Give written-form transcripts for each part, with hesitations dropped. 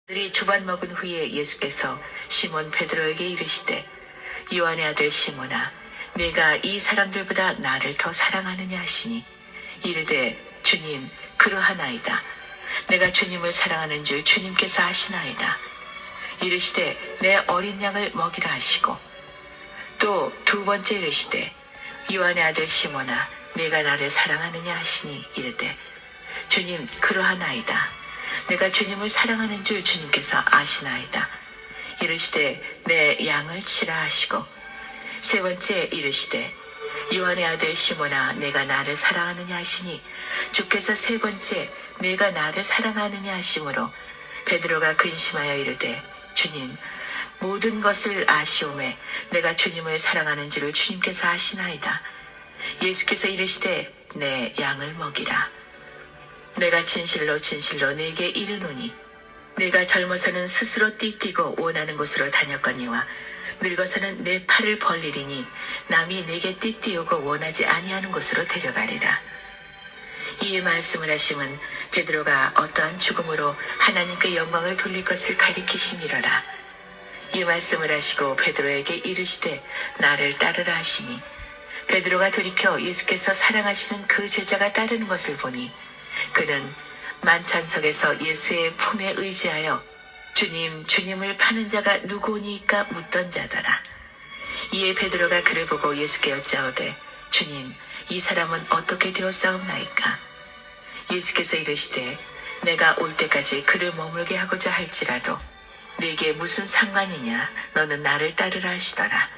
들이 두반 먹은 후에 예수께서 시몬 베드로에게 이르시되 요한의 아들 시몬아 내가 이 사람들보다 나를 더 사랑하느냐 하시니 이르되 주님 그러하나이다. 내가 주님을 사랑하는 줄 주님께서 아시나이다. 이르시되 내 어린 양을 먹이라 하시고 또 두 번째 이르시되 요한의 아들 시몬아 내가 나를 사랑하느냐 하시니 이르되 주님 그러하나이다. 내가 주님을 사랑하는 줄 주님께서 아시나이다. 이르시되 내 양을 치라 하시고 세 번째 이르시되 요한의 아들 시몬아 내가 나를 사랑하느냐 하시니 주께서 세 번째 내가 나를 사랑하느냐 하심으로 베드로가 근심하여 이르되 주님 모든 것을 아시오매 내가 주님을 사랑하는 줄을 주님께서 아시나이다. 예수께서 이르시되 내 양을 먹이라. 내가 진실로 진실로 내게 이르노니 내가 젊어서는 스스로 띠띠고 원하는 곳으로 다녔거니와 늙어서는 내 팔을 벌리리니 남이 내게 띠띠우고 원하지 아니하는 곳으로 데려가리라. 이 말씀을 하심은 베드로가 어떠한 죽음으로 하나님께 영광을 돌릴 것을 가리키심이로라. 이 말씀을 하시고 베드로에게 이르시되 나를 따르라 하시니 베드로가 돌이켜 예수께서 사랑하시는 그 제자가 따르는 것을 보니 그는 만찬석에서 예수의 품에 의지하여 주님 주님을 파는 자가 누구니까 묻던 자더라. 이에 베드로가 그를 보고 예수께 여짜오되 주님 이 사람은 어떻게 되었사옵나이까. 예수께서 이르시되 내가 올 때까지 그를 머물게 하고자 할지라도 네게 무슨 상관이냐 너는 나를 따르라 하시더라.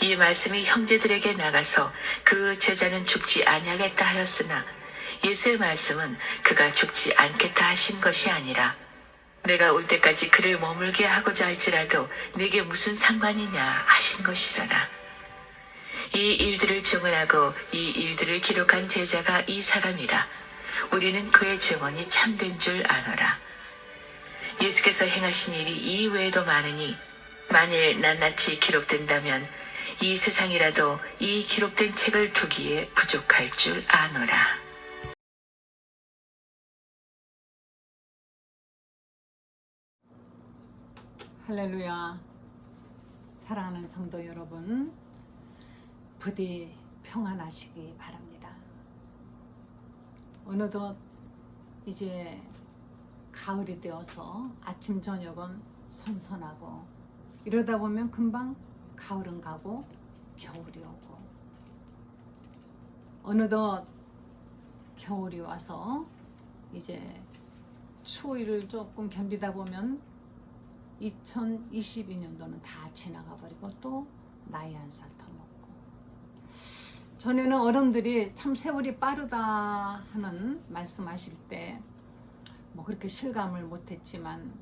이 말씀이 형제들에게 나가서 그 제자는 죽지 아니하겠다 하였으나 예수의 말씀은 그가 죽지 않겠다 하신 것이 아니라 내가 올 때까지 그를 머물게 하고자 할지라도 네게 무슨 상관이냐 하신 것이라라. 이 일들을 증언하고 이 일들을 기록한 제자가 이 사람이라. 우리는 그의 증언이 참된 줄 아노라. 예수께서 행하신 일이 이 외에도 많으니 만일 낱낱이 기록된다면 이 세상이라도 이 기록된 책을 두기에 부족할 줄 아노라. 할렐루야. 사랑하는 성도 여러분, 부디 평안하시기 바랍니다. 어느덧 이제 가을이 되어서 아침 저녁은 선선하고 이러다 보면 금방 가을은 가고 겨울이 오고 어느덧 겨울이 와서 이제 추위를 조금 견디다 보면 2022년도는 다 지나가 버리고 또 나이 한 살 더 먹고. 전에는 어른들이 참 세월이 빠르다 하는 말씀하실 때 뭐 그렇게 실감을 못했지만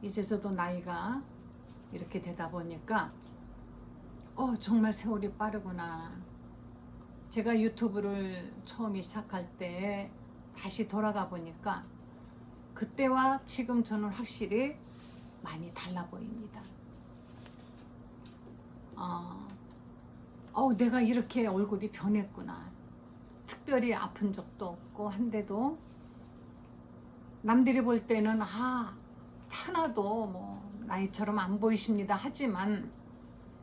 이제 저도 나이가 이렇게 되다 보니까 정말 세월이 빠르구나. 제가 유튜브를 처음 시작할 때 다시 돌아가 보니까 그때와 지금 저는 확실히 많이 달라 보입니다. 내가 이렇게 얼굴이 변했구나. 특별히 아픈 적도 없고 한데도 남들이 볼 때는 하나도 뭐 나이처럼 안 보이십니다 하지만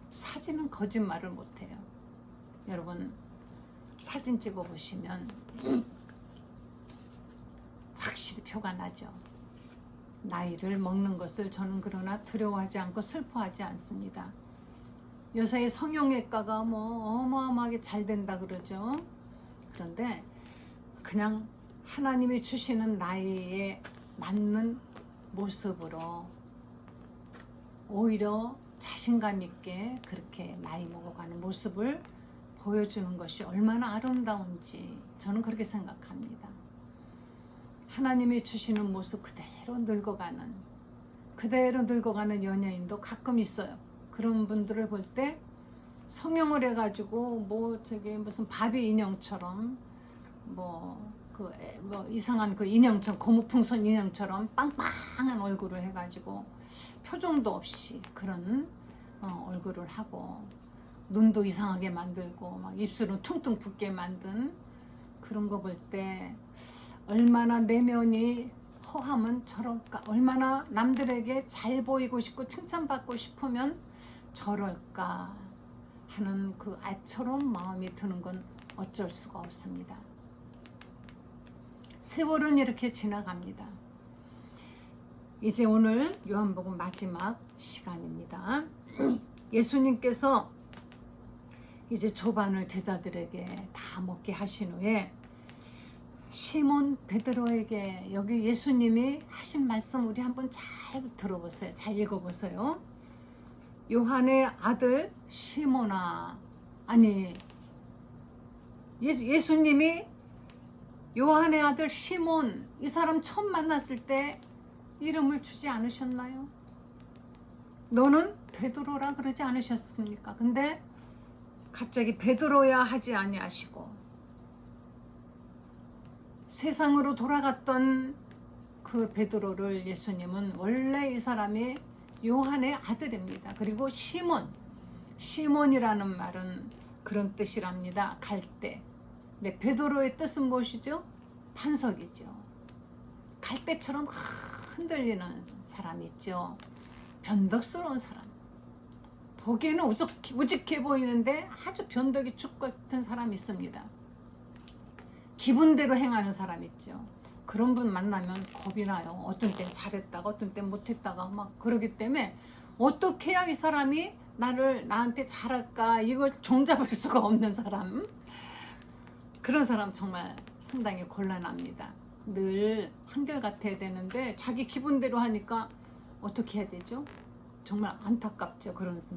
사진은 거짓말을 못해요. 여러분 사진 찍어 보시면 확실히 표가 나죠. 나이를 먹는 것을 저는 그러나 두려워하지 않고 슬퍼하지 않습니다. 요새 성형외과가 뭐 어마어마하게 잘 된다 그러죠. 그런데 그냥 하나님이 주시는 나이에 맞는 모습으로 오히려 자신감 있게 그렇게 나이 먹어가는 모습을 보여주는 것이 얼마나 아름다운지 저는 그렇게 생각합니다. 하나님이 주시는 모습 그대로 늙어가는 연예인도 가끔 있어요. 그런 분들을 볼 때 성형을 해가지고 무슨 바비 인형처럼 이상한 그 인형처럼 고무풍선 인형처럼 빵빵한 얼굴을 해가지고 표정도 없이 그런 얼굴을 하고 눈도 이상하게 만들고 막 입술은 퉁퉁 붓게 만든 그런 거 볼 때 얼마나 내면이 허함은 저럴까? 얼마나 남들에게 잘 보이고 싶고 칭찬받고 싶으면 저럴까 하는 그 아처럼 마음이 드는 건 어쩔 수가 없습니다. 세월은 이렇게 지나갑니다. 이제 오늘 요한복음 마지막 시간입니다. 예수님께서 이제 조반을 제자들에게 다 먹게 하신 후에 시몬 베드로에게 여기 예수님이 하신 말씀 우리 한번 잘 들어보세요. 잘 읽어보세요. 요한의 아들 시몬아, 아니 예수님이 요한의 아들 시몬, 이 사람 처음 만났을 때 이름을 주지 않으셨나요? 너는 베드로라 그러지 않으셨습니까? 근데 갑자기 베드로야 하지 아니하시고 세상으로 돌아갔던 그 베드로를 예수님은 원래 이 사람이 요한의 아들입니다. 그리고 시몬이라는 말은 그런 뜻이랍니다. 갈대. 네, 베드로의 뜻은 무엇이죠? 반석이죠. 갈대처럼 흔들리는 사람 있죠. 변덕스러운 사람. 보기에는 우직해 보이는데 아주 변덕이 죽 같은 사람 있습니다. 기분대로 행하는 사람 있죠. 그런 분 만나면 겁이 나요. 어떤 땐 잘했다가 어떤 땐 못했다가 막 그러기 때문에 어떻게 해야 이 사람이 나한테 잘할까, 이걸 종잡을 수가 없는 사람, 그런 사람 정말 상당히 곤란합니다. 늘 한결같아야 되는데 자기 기분대로 하니까 어떻게 해야 되죠? 정말 안타깝죠.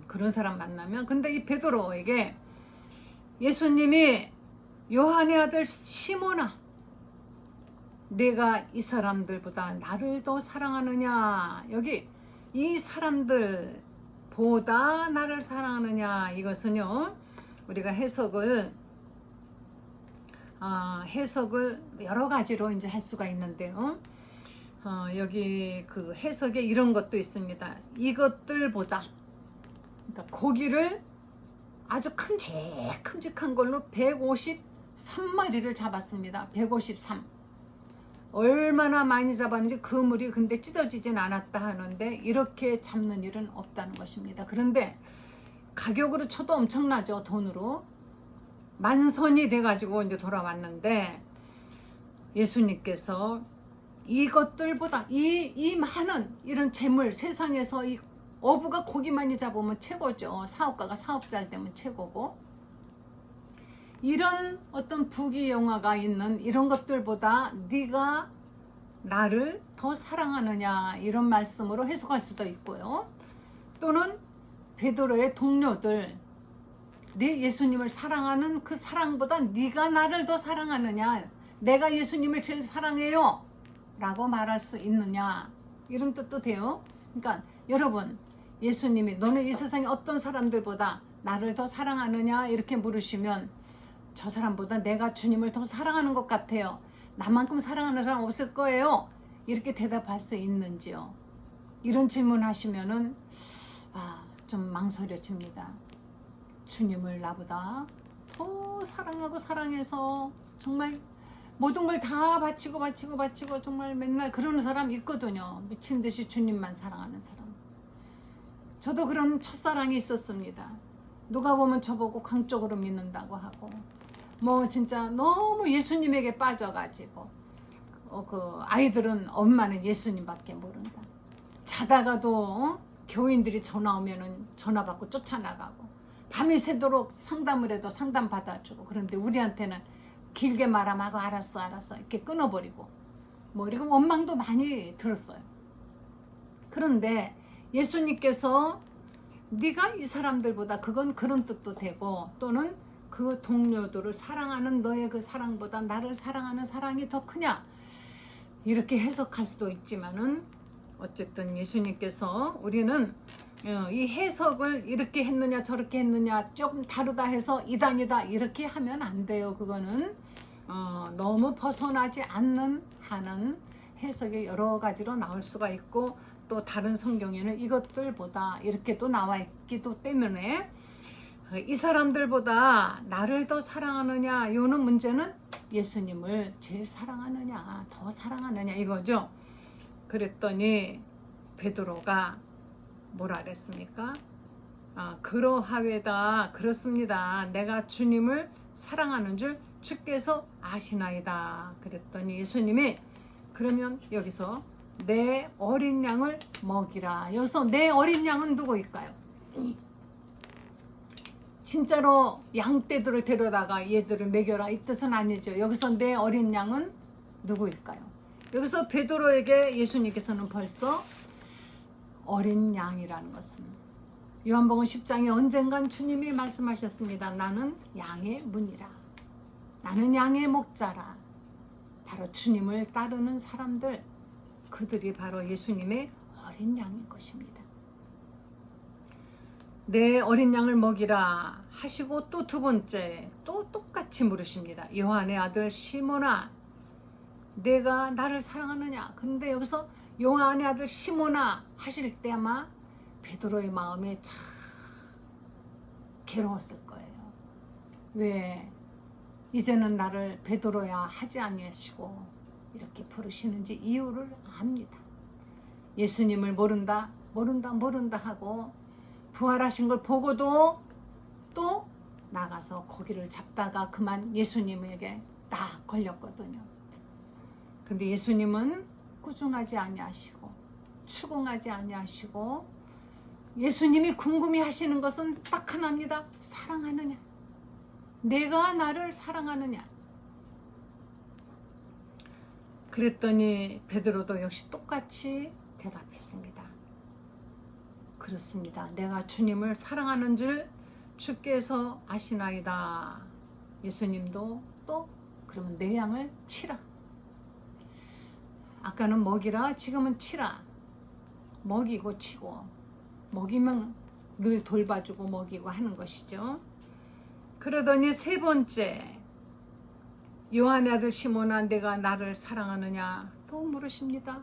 그런 사람 만나면. 근데 이 베드로에게 예수님이 요한의 아들 시몬아, 내가 이 사람들보다 나를 더 사랑하느냐, 여기 이 사람들보다 나를 사랑하느냐, 이것은요 우리가 해석을 여러 가지로 이제 할 수가 있는데요. 여기 그 해석에 이런 것도 있습니다. 이것들보다, 그러니까 고기를 아주 큼직한 걸로 153마리를 잡았습니다. 153. 얼마나 많이 잡았는지 그물이 근데 찢어지진 않았다 하는데 이렇게 잡는 일은 없다는 것입니다. 그런데 가격으로 쳐도 엄청나죠. 돈으로 만선이 돼가지고 이제 돌아왔는데 예수님께서 이것들보다 이 많은 이런 재물, 세상에서 이 어부가 고기 많이 잡으면 최고죠. 사업가가 사업 잘 되면 최고고, 이런 어떤 부귀영화가 있는 이런 것들보다 네가 나를 더 사랑하느냐, 이런 말씀으로 해석할 수도 있고요. 또는 베드로의 동료들, 네 예수님을 사랑하는 그 사랑보다 네가 나를 더 사랑하느냐, 내가 예수님을 제일 사랑해요 라고 말할 수 있느냐, 이런 뜻도 돼요. 그러니까 여러분, 예수님이 너는 이 세상에 어떤 사람들보다 나를 더 사랑하느냐 이렇게 물으시면 저 사람보다 내가 주님을 더 사랑하는 것 같아요, 나만큼 사랑하는 사람 없을 거예요, 이렇게 대답할 수 있는지요? 이런 질문 하시면은 좀 망설여집니다. 주님을 나보다 더 사랑하고 사랑해서 정말 모든 걸 다 바치고 정말 맨날 그러는 사람 있거든요. 미친 듯이 주님만 사랑하는 사람. 저도 그런 첫사랑이 있었습니다. 누가 보면 저보고 광적으로 믿는다고 하고, 뭐 진짜 너무 예수님에게 빠져가지고 그 아이들은 엄마는 예수님밖에 모른다. 자다가도 교인들이 전화 오면은 전화 받고 쫓아나가고, 밤이 새도록 상담을 해도 상담 받아주고, 그런데 우리한테는 길게 말하면 하고 알았어 이렇게 끊어버리고, 뭐 이렇게 원망도 많이 들었어요. 그런데 예수님께서 네가 이 사람들보다, 그건 그런 뜻도 되고, 또는 그 동료들을 사랑하는 너의 그 사랑보다 나를 사랑하는 사랑이 더 크냐, 이렇게 해석할 수도 있지만은 어쨌든 예수님께서 우리는 이 해석을 이렇게 했느냐 저렇게 했느냐 조금 다르다 해서 이단이다 이렇게 하면 안 돼요. 그거는 너무 벗어나지 않는 한은 해석이 여러 가지로 나올 수가 있고, 또 다른 성경에는 이것들보다 이렇게 또 나와 있기도 때문에 이 사람들보다 나를 더 사랑하느냐, 요는 문제는 예수님을 제일 사랑하느냐 더 사랑하느냐 이거죠. 그랬더니 베드로가 뭐라 그랬습니까? 그러하외다. 그렇습니다. 내가 주님을 사랑하는 줄 주께서 아시나이다. 그랬더니 예수님이 그러면 여기서 내 어린 양을 먹이라. 여기서 내 어린 양은 누구일까요? 진짜로 양떼들을 데려다가 얘들을 먹여라 이 뜻은 아니죠. 여기서 내 어린 양은 누구일까요? 여기서 베드로에게 예수님께서는 벌써 어린 양이라는 것은 요한복음 10장에 언젠간 주님이 말씀하셨습니다. 나는 양의 문이라. 나는 양의 목자라. 바로 주님을 따르는 사람들, 그들이 바로 예수님의 어린 양인 것입니다. 내 어린 양을 먹이라 하시고 또 두 번째 또 똑같이 물으십니다. 요한의 아들 시몬아, 내가 나를 사랑하느냐? 그런데 여기서 요한의 아들 시몬아 하실 때 아마 베드로의 마음이 참 괴로웠을 거예요. 왜 이제는 나를 베드로야 하지 아니하시고 이렇게 부르시는지 이유를 압니다. 예수님을 모른다 하고 부활하신 걸 보고도 또 나가서 고기를 잡다가 그만 예수님에게 딱 걸렸거든요. 근데 예수님은 꾸중하지 아니하시고 추궁하지 아니하시고 예수님이 궁금해하시는 것은 딱 하나입니다. 사랑하느냐? 내가 나를 사랑하느냐? 그랬더니 베드로도 역시 똑같이 대답했습니다. 그렇습니다. 내가 주님을 사랑하는 줄 주께서 아시나이다. 예수님도 또 그러면 내 양을 치라. 아까는 먹이라, 지금은 치라. 먹이고 치고, 먹이면 늘 돌봐주고 먹이고 하는 것이죠. 그러더니 세 번째, 요한의 아들 시몬아, 내가 나를 사랑하느냐? 또 물으십니다.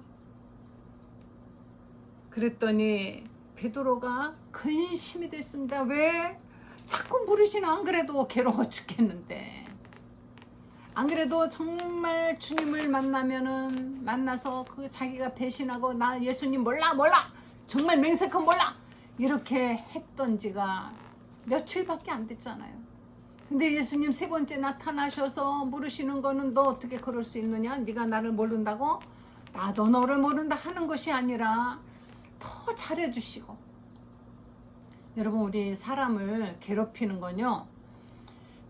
그랬더니 베드로가 근심이 됐습니다. 왜? 자꾸 물으시나? 안 그래도 괴로워 죽겠는데. 안 그래도 정말 주님을 만나서 그 자기가 배신하고 나 예수님 몰라 정말 맹세코 몰라 이렇게 했던 지가 며칠밖에 안 됐잖아요. 근데 예수님 세 번째 나타나셔서 물으시는 거는 너 어떻게 그럴 수 있느냐? 네가 나를 모른다고? 나도 너를 모른다 하는 것이 아니라 더 잘해주시고. 여러분, 우리 사람을 괴롭히는 건요,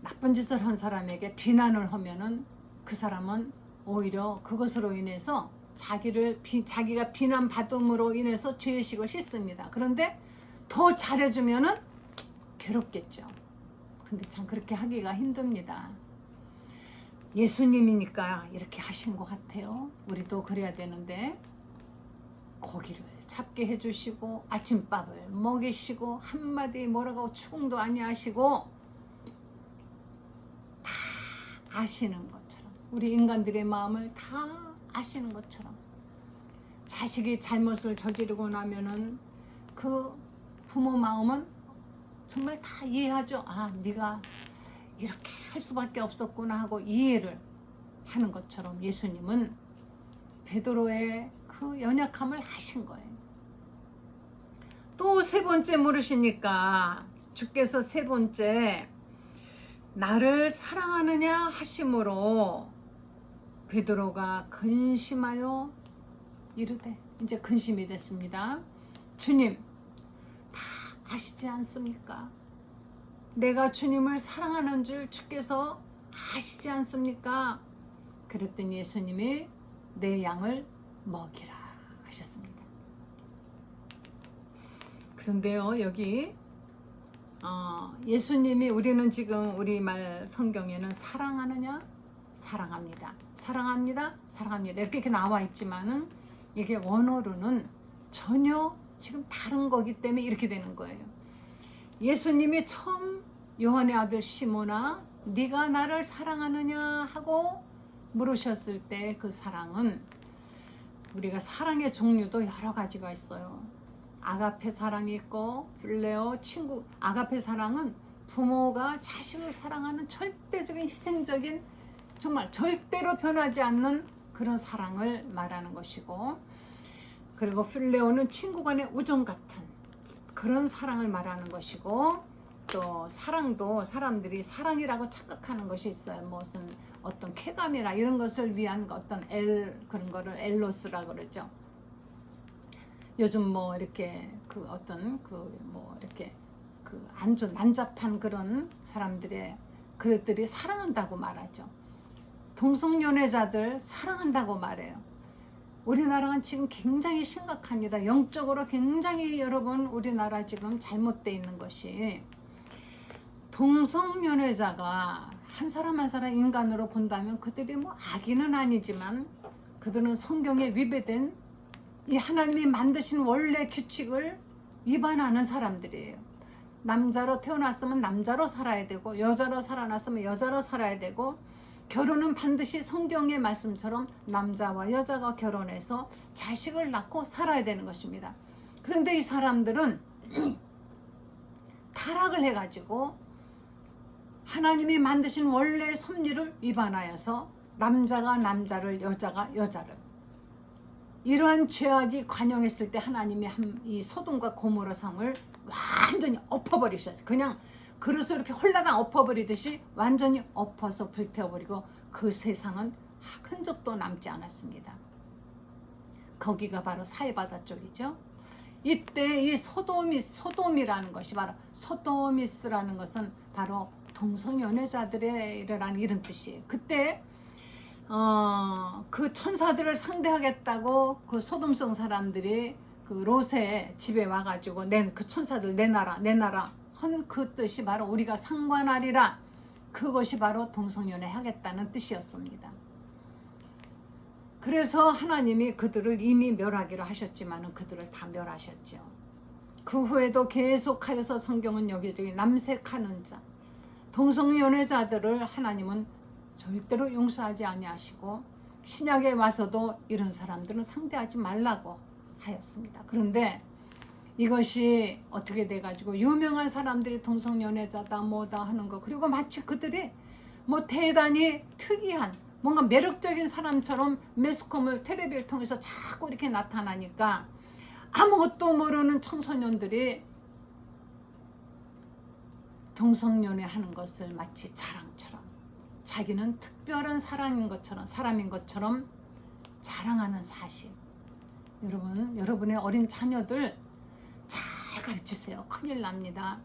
나쁜 짓을 한 사람에게 비난을 하면은 그 사람은 오히려 그것으로 인해서 자기가 비난받음으로 인해서 죄의식을 씻습니다. 그런데 더 잘해주면은 괴롭겠죠. 근데 참 그렇게 하기가 힘듭니다. 예수님이니까 이렇게 하신 것 같아요. 우리도 그래야 되는데 고기를 잡게 해주시고 아침밥을 먹이시고 한마디 뭐라고 추궁도 아니하시고 다 아시는 것처럼, 우리 인간들의 마음을 다 아시는 것처럼, 자식이 잘못을 저지르고 나면은 그 부모 마음은 정말 다 이해하죠. 아, 네가 이렇게 할 수밖에 없었구나 하고 이해를 하는 것처럼 예수님은 베드로의 그 연약함을 하신 거예요. 또 세 번째 물으시니까 주께서 세 번째 나를 사랑하느냐 하심으로 베드로가 근심하여 이르되, 이제 근심이 됐습니다. 주님, 다 아시지 않습니까? 내가 주님을 사랑하는 줄 주께서 아시지 않습니까? 그랬더니 예수님이 내 양을 먹이라 하셨습니다. 그런데요, 여기 예수님이, 우리는 지금 우리말 성경에는 사랑하느냐? 사랑합니다. 사랑합니다. 사랑합니다. 이렇게 나와 있지만은 이게 원어로는 전혀 지금 다른 거기 때문에 이렇게 되는 거예요. 예수님이 처음 요한의 아들 시몬아, 네가 나를 사랑하느냐 하고 물으셨을 때 그 사랑은, 우리가 사랑의 종류도 여러 가지가 있어요. 아가페 사랑이 있고 필레오, 친구. 아가페 사랑은 부모가 자식을 사랑하는 절대적인 희생적인, 정말 절대로 변하지 않는 그런 사랑을 말하는 것이고, 그리고 필레오는 친구 간의 우정 같은 그런 사랑을 말하는 것이고, 또 사랑도 사람들이 사랑이라고 착각하는 것이 있어요. 무슨 어떤 쾌감이나 이런 것을 위한 어떤 그런 거를 엘로스라 그러죠. 요즘 뭐 이렇게 그 어떤 그 뭐 이렇게 그 아주 난잡한 그런 사람들의 그들이 사랑한다고 말하죠. 동성연애자들 사랑한다고 말해요. 우리나라는 지금 굉장히 심각합니다. 영적으로 굉장히 여러분 우리나라 지금 잘못되어 있는 것이, 동성연애자가 한 사람 한 사람 인간으로 본다면 그들이 뭐 악인은 아니지만 그들은 성경에 위배된 이 하나님이 만드신 원래 규칙을 위반하는 사람들이에요. 남자로 태어났으면 남자로 살아야 되고, 여자로 살아났으면 여자로 살아야 되고, 결혼은 반드시 성경의 말씀처럼 남자와 여자가 결혼해서 자식을 낳고 살아야 되는 것입니다. 그런데 이 사람들은 타락을 해가지고 하나님이 만드신 원래의 섭리를 위반하여서 남자가 남자를, 여자가 여자를, 이러한 죄악이 관영했을 때 하나님이 이 소돔과 고모라 성을 완전히 엎어버리셨어요. 그냥 그릇을 이렇게 홀라당 엎어버리듯이 완전히 엎어서 불태워버리고 그 세상은 흔적도 남지 않았습니다. 거기가 바로 사해바다 쪽이죠. 이때 이 소돔이라는 것이 바로, 소도미스라는 것은 바로 동성연애자들이라는 이런 뜻이에요. 그때 그 천사들을 상대하겠다고 그 소돔성 사람들이 그 롯의 집에 와가지고 그 천사들 내놔라 헌 그 뜻이 바로 우리가 상관하리라, 그것이 바로 동성연애 하겠다는 뜻이었습니다. 그래서 하나님이 그들을 이미 멸하기로 하셨지만 그들을 다 멸하셨죠. 그 후에도 계속하여서 성경은 여기저기 남색하는 자, 동성연애자들을 하나님은 절대로 용서하지 아니하시고, 신약에 와서도 이런 사람들은 상대하지 말라고 하였습니다. 그런데 이것이 어떻게 돼가지고 유명한 사람들이 동성연애자다 뭐다 하는 거, 그리고 마치 그들이 뭐 대단히 특이한 뭔가 매력적인 사람처럼 매스컴을 텔레비를 통해서 자꾸 이렇게 나타나니까 아무것도 모르는 청소년들이 동성연애 하는 것을 마치 자랑처럼, 자기는 특별한 사람인 것처럼 자랑하는 사실. 여러분의 어린 자녀들 잘 가르치세요. 큰일 납니다.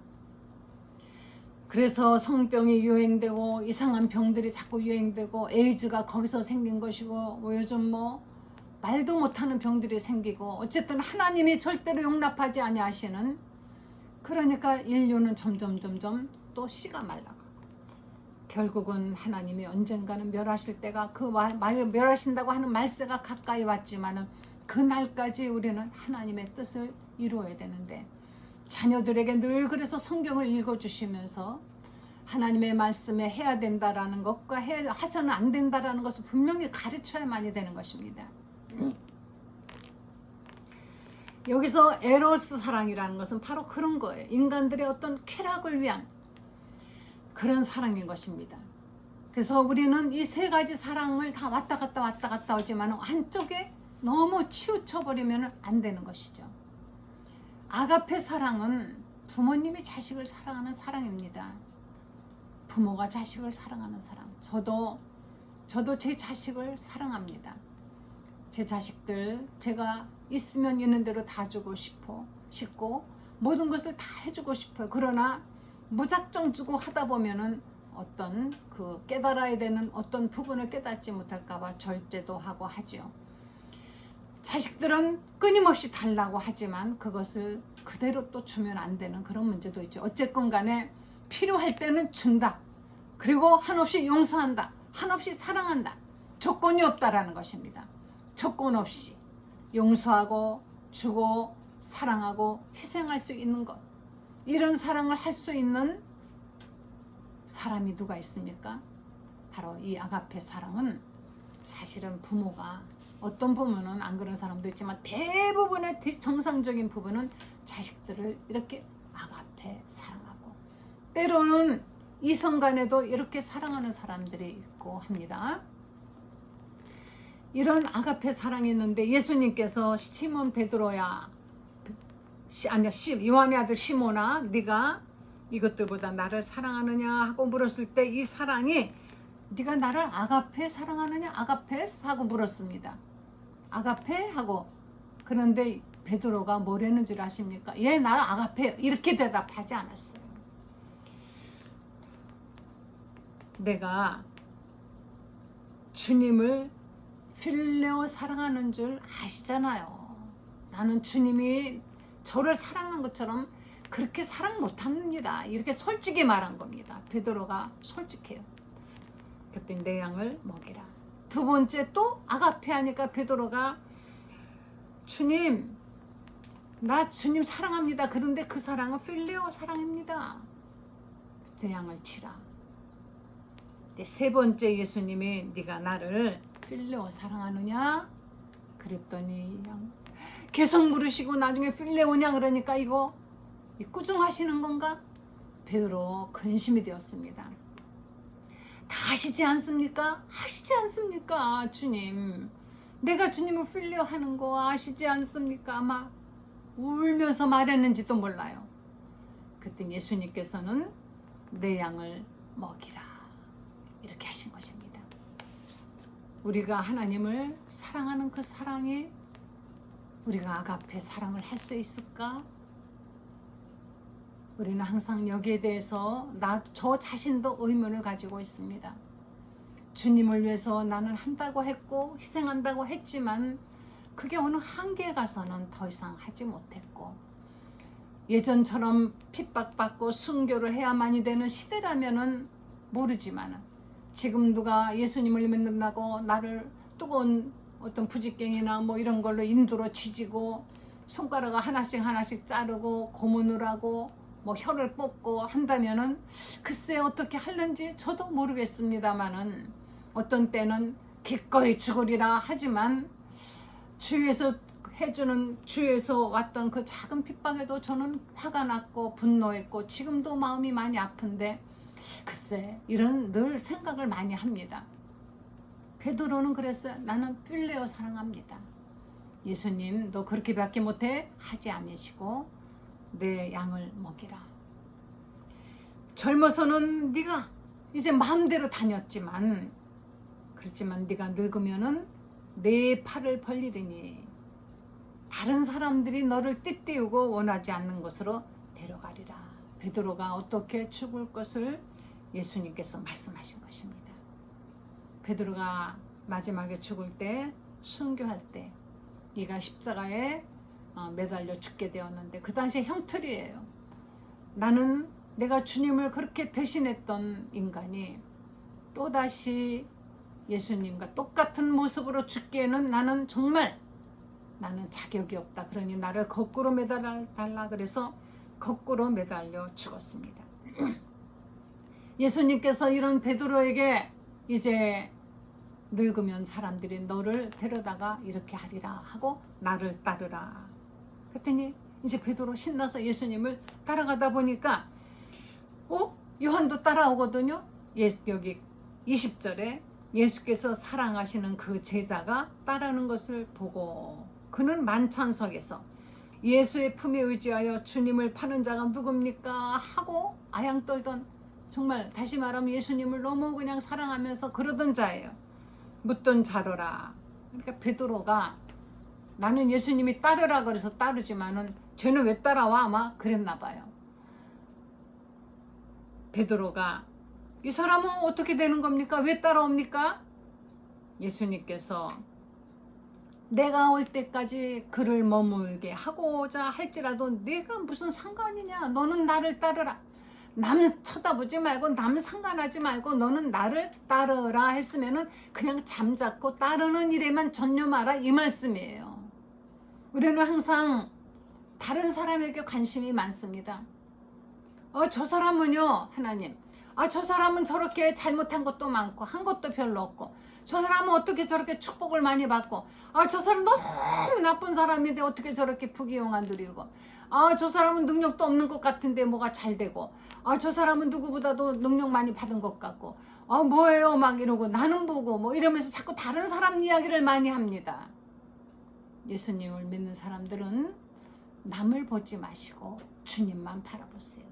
그래서 성병이 유행되고 이상한 병들이 자꾸 유행되고, 에이즈가 거기서 생긴 것이고, 뭐 요즘 뭐 말도 못하는 병들이 생기고, 어쨌든 하나님이 절대로 용납하지 아니하시는, 그러니까 인류는 점점 또 씨가 말라가고, 결국은 하나님이 언젠가는 멸하실 때가, 그 멸하신다고 하는 말세가 가까이 왔지만은 그 날까지 우리는 하나님의 뜻을 이루어야 되는데, 자녀들에게 늘 그래서 성경을 읽어주시면서 하나님의 말씀에 해야 된다라는 것과 해서는 안 된다라는 것을 분명히 가르쳐야만이 되는 것입니다. 여기서 에로스 사랑이라는 것은 바로 그런 거예요. 인간들의 어떤 쾌락을 위한 그런 사랑인 것입니다. 그래서 우리는 이 세 가지 사랑을 다 왔다 갔다 하지만 한쪽에 너무 치우쳐버리면 안 되는 것이죠. 아가페 사랑은 부모님이 자식을 사랑하는 사랑입니다. 부모가 자식을 사랑하는 사랑. 저도 제 자식을 사랑합니다. 제 자식들 제가 있으면 있는 대로 다 주고 싶고 모든 것을 다 해주고 싶어요. 그러나 무작정 주고 하다 보면은 어떤 그 깨달아야 되는 어떤 부분을 깨닫지 못할까봐 절제도 하고 하죠. 자식들은 끊임없이 달라고 하지만 그것을 그대로 또 주면 안 되는 그런 문제도 있죠. 어쨌건 간에 필요할 때는 준다. 그리고 한없이 용서한다. 한없이 사랑한다. 조건이 없다라는 것입니다. 조건 없이 용서하고 주고 사랑하고 희생할 수 있는 것, 이런 사랑을 할 수 있는 사람이 누가 있습니까? 바로 이 아가페 사랑은 사실은 부모가, 어떤 부모는 안 그런 사람도 있지만 대부분의 정상적인 부부는 자식들을 이렇게 아가페 사랑하고, 때로는 이성 간에도 이렇게 사랑하는 사람들이 있고 합니다. 이런 아가페 사랑이 있는데 예수님께서 시몬 베드로야, 요한의 아들 시몬아, 네가 이것들보다 나를 사랑하느냐 하고 물었을 때 이 사랑이 네가 나를 아가페 사랑하느냐, 아가페스 하고 물었습니다. 아가페 하고. 그런데 베드로가 뭐라는 줄 아십니까? 얘 나 아가페 이렇게 대답하지 않았어요. 내가 주님을 필레오 사랑하는 줄 아시잖아요. 나는 주님이 저를 사랑한 것처럼 그렇게 사랑 못합니다. 이렇게 솔직히 말한 겁니다. 베드로가 솔직해요. 그랬더니 내 양을 먹이라. 두 번째 또 아가페 하니까 베드로가 주님, 나 주님 사랑합니다. 그런데 그 사랑은 필레오 사랑입니다. 내 양을 치라. 세 번째 예수님이 네가 나를 필레오 사랑하느냐? 그랬더니 계속 물으시고 나중에 필레오냐 그러니까 이거 꾸중하시는 건가? 베드로 근심이 되었습니다. 다 하시지 않습니까? 하시지 않습니까? 주님, 내가 주님을 필레오 하는 거 아시지 않습니까? 아마 울면서 말했는지도 몰라요. 그때 예수님께서는 내 양을 먹이라 이렇게 하신 것입니다. 우리가 하나님을 사랑하는 그 사랑이 우리가 아가페 사랑을 할 수 있을까? 우리는 항상 여기에 대해서 저 자신도 의문을 가지고 있습니다. 주님을 위해서 나는 한다고 했고 희생한다고 했지만 그게 어느 한계에 가서는 더 이상 하지 못했고, 예전처럼 핍박받고 순교를 해야만이 되는 시대라면은 모르지만 지금 누가 예수님을 믿는다고 나를 뜨거운 어떤 부직갱이나 뭐 이런 걸로 인두로 지지고 손가락을 하나씩 자르고 고문을 하고 뭐 혀를 뽑고 한다면은 글쎄 어떻게 하는지 저도 모르겠습니다만은 어떤 때는 기꺼이 죽으리라 하지만 주위에서 해주는 주위에서 왔던 그 작은 핍박에도 저는 화가 났고 분노했고 지금도 마음이 많이 아픈데 글쎄 이런 늘 생각을 많이 합니다. 베드로는 그랬어요. 나는 필레오 사랑합니다. 예수님 너 그렇게밖에 못해? 하지 않으시고 내 양을 먹이라. 젊어서는 네가 이제 마음대로 다녔지만 그렇지만 네가 늙으면은 내 팔을 벌리더니 다른 사람들이 너를 띠띠우고 원하지 않는 곳으로 데려가리라. 베드로가 어떻게 죽을 것을 예수님께서 말씀하신 것입니다. 베드로가 마지막에 죽을 때 순교할 때 네가 십자가에 매달려 죽게 되었는데 그 당시에 형틀이에요. 나는 내가 주님을 그렇게 배신했던 인간이 또다시 예수님과 똑같은 모습으로 죽기에는 나는 자격이 없다. 그러니 나를 거꾸로 매달라 그래서 거꾸로 매달려 죽었습니다. 예수님께서 이런 베드로에게 이제 늙으면 사람들이 너를 데려다가 이렇게 하리라 하고 나를 따르라. 그랬더니 이제 베드로 신나서 예수님을 따라가다 보니까 요한도 따라오거든요. 여기 20절에 예수께서 사랑하시는 그 제자가 따르는 것을 보고 그는 만찬석에서 예수의 품에 의지하여 주님을 파는 자가 누굽니까? 하고 아양 떨던, 정말 다시 말하면 예수님을 너무 그냥 사랑하면서 그러던 자예요. 묻던 자로라. 그러니까 베드로가 나는 예수님이 따르라 그래서 따르지만은 쟤는 왜 따라와? 아마 그랬나 봐요. 베드로가 이 사람은 어떻게 되는 겁니까? 왜 따라옵니까? 예수님께서 내가 올 때까지 그를 머물게 하고자 할지라도 내가 무슨 상관이냐? 너는 나를 따르라. 남 쳐다보지 말고 남 상관하지 말고 너는 나를 따르라 했으면은 그냥 잠자코 따르는 일에만 전념하라 이 말씀이에요. 우리는 항상 다른 사람에게 관심이 많습니다. 저 사람은요, 하나님. 저 사람은 저렇게 잘못한 것도 많고 한 것도 별로 없고 저 사람은 어떻게 저렇게 축복을 많이 받고 저 사람 너무 나쁜 사람인데 어떻게 저렇게 부귀영화 누리고 저 사람은 능력도 없는 것 같은데 뭐가 잘 되고 저 사람은 누구보다도 능력 많이 받은 것 같고 뭐예요 막 이러고 나는 보고 뭐 이러면서 자꾸 다른 사람 이야기를 많이 합니다. 예수님을 믿는 사람들은 남을 보지 마시고 주님만 바라보세요.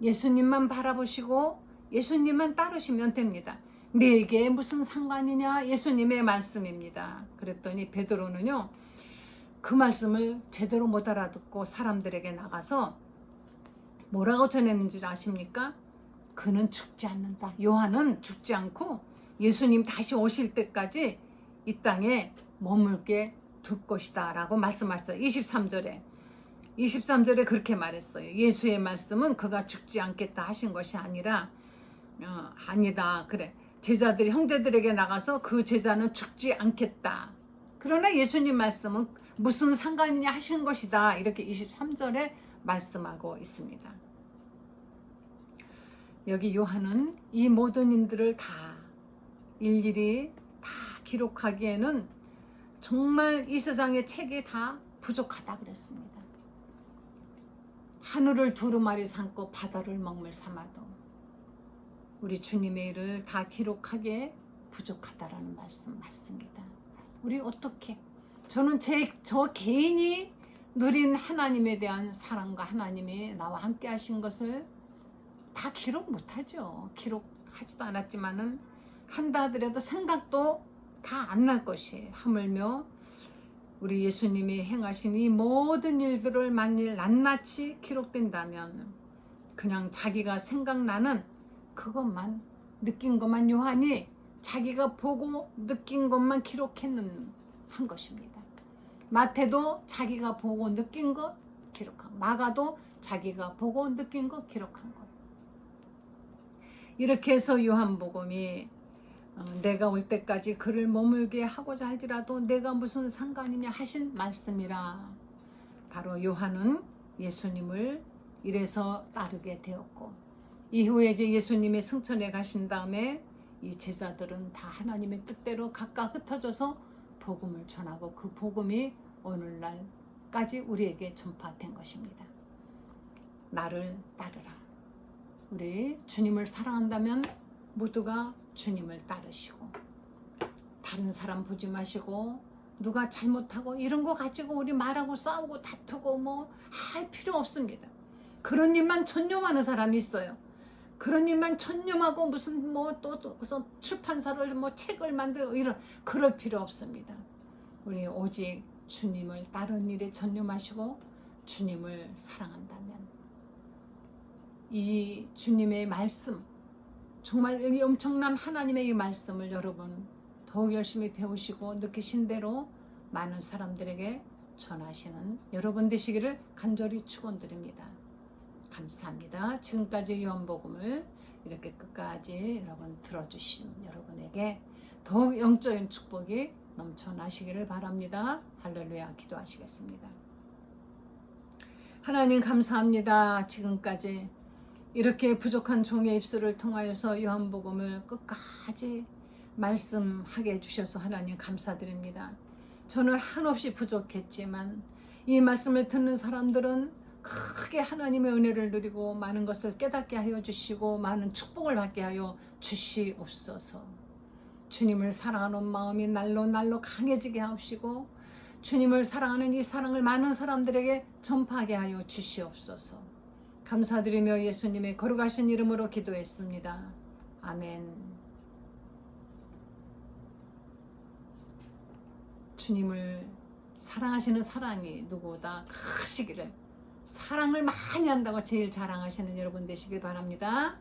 예수님만 바라보시고 예수님만 따르시면 됩니다. 내게 무슨 상관이냐? 예수님의 말씀입니다. 그랬더니 베드로는요, 그 말씀을 제대로 못 알아듣고 사람들에게 나가서 뭐라고 전했는지 아십니까? 그는 죽지 않는다. 요한은 죽지 않고 예수님 다시 오실 때까지 이 땅에 머물게 둘 것이다 라고 말씀하셨어요. 23절에 그렇게 말했어요. 예수의 말씀은 그가 죽지 않겠다 하신 것이 아니라 아니다. 그래. 제자들이 형제들에게 나가서 그 제자는 죽지 않겠다. 그러나 예수님 말씀은 무슨 상관이냐 하신 것이다. 이렇게 23절에 말씀하고 있습니다. 여기 요한은 이 모든 인들을 다 일일이 다 기록하기에는 정말 이 세상의 책이 다 부족하다 그랬습니다. 하늘을 두루마리 삼고 바다를 먹물 삼아도 우리 주님의 일을 다 기록하기에 부족하다라는 말씀 맞습니다. 우리 어떻게? 저는 저 개인이 누린 하나님에 대한 사랑과 하나님이 나와 함께 하신 것을 다 기록 못하죠. 기록하지도 않았지만은 한다 하더라도 생각도 다 안 날 것이 하물며 우리 예수님이 행하신 이 모든 일들을 만일 낱낱이 기록된다면 그냥 자기가 생각나는 그것만 느낀 것만 요한이 자기가 보고 느낀 것만 기록한 것입니다. 마태도 자기가 보고 느낀 것 기록한 것, 마가도 자기가 보고 느낀 것 기록한 것. 이렇게 해서 요한복음이 내가 올 때까지 그를 머물게 하고자 할지라도 내가 무슨 상관이냐 하신 말씀이라. 바로 요한은 예수님을 이래서 따르게 되었고 이후에 이제 예수님이 승천해 가신 다음에 이 제자들은 다 하나님의 뜻대로 각각 흩어져서 복음을 전하고 그 복음이 오늘날까지 우리에게 전파된 것입니다. 나를 따르라. 우리 주님을 사랑한다면 모두가 주님을 따르시고 다른 사람 보지 마시고 누가 잘못하고 이런 거 가지고 우리 말하고 싸우고 다투고 뭐 할 필요 없습니다. 그런 일만 전념하는 사람이 있어요. 그런 일만 전념하고 무슨 뭐 또 무슨 출판사를 뭐 책을 만들고 이런 그럴 필요 없습니다. 우리 오직 주님을 따르는 일에 전념하시고 주님을 사랑한다면 이 주님의 말씀 정말 이 엄청난 하나님의 이 말씀을 여러분 더욱 열심히 배우시고 느끼신 대로 많은 사람들에게 전하시는 여러분 되시기를 간절히 축원드립니다. 감사합니다. 지금까지 요한복음을 이렇게 끝까지 여러분 들어주신 여러분에게 더욱 영적인 축복이 넘쳐나시기를 바랍니다. 할렐루야 기도하시겠습니다. 하나님 감사합니다. 지금까지 이렇게 부족한 종의 입술을 통하여서 요한복음을 끝까지 말씀하게 해주셔서 하나님 감사드립니다. 저는 한없이 부족했지만 이 말씀을 듣는 사람들은 크게 하나님의 은혜를 누리고 많은 것을 깨닫게 하여 주시고 많은 축복을 받게 하여 주시옵소서. 주님을 사랑하는 마음이 날로 날로 강해지게 하옵시고 주님을 사랑하는 이 사랑을 많은 사람들에게 전파하게 하여 주시옵소서. 감사드리며 예수님의 거룩하신 이름으로 기도했습니다. 아멘. 주님을 사랑하시는 사랑이 누구보다 크시기를 사랑을 많이 한다고 제일 자랑하시는 여러분 되시길 바랍니다.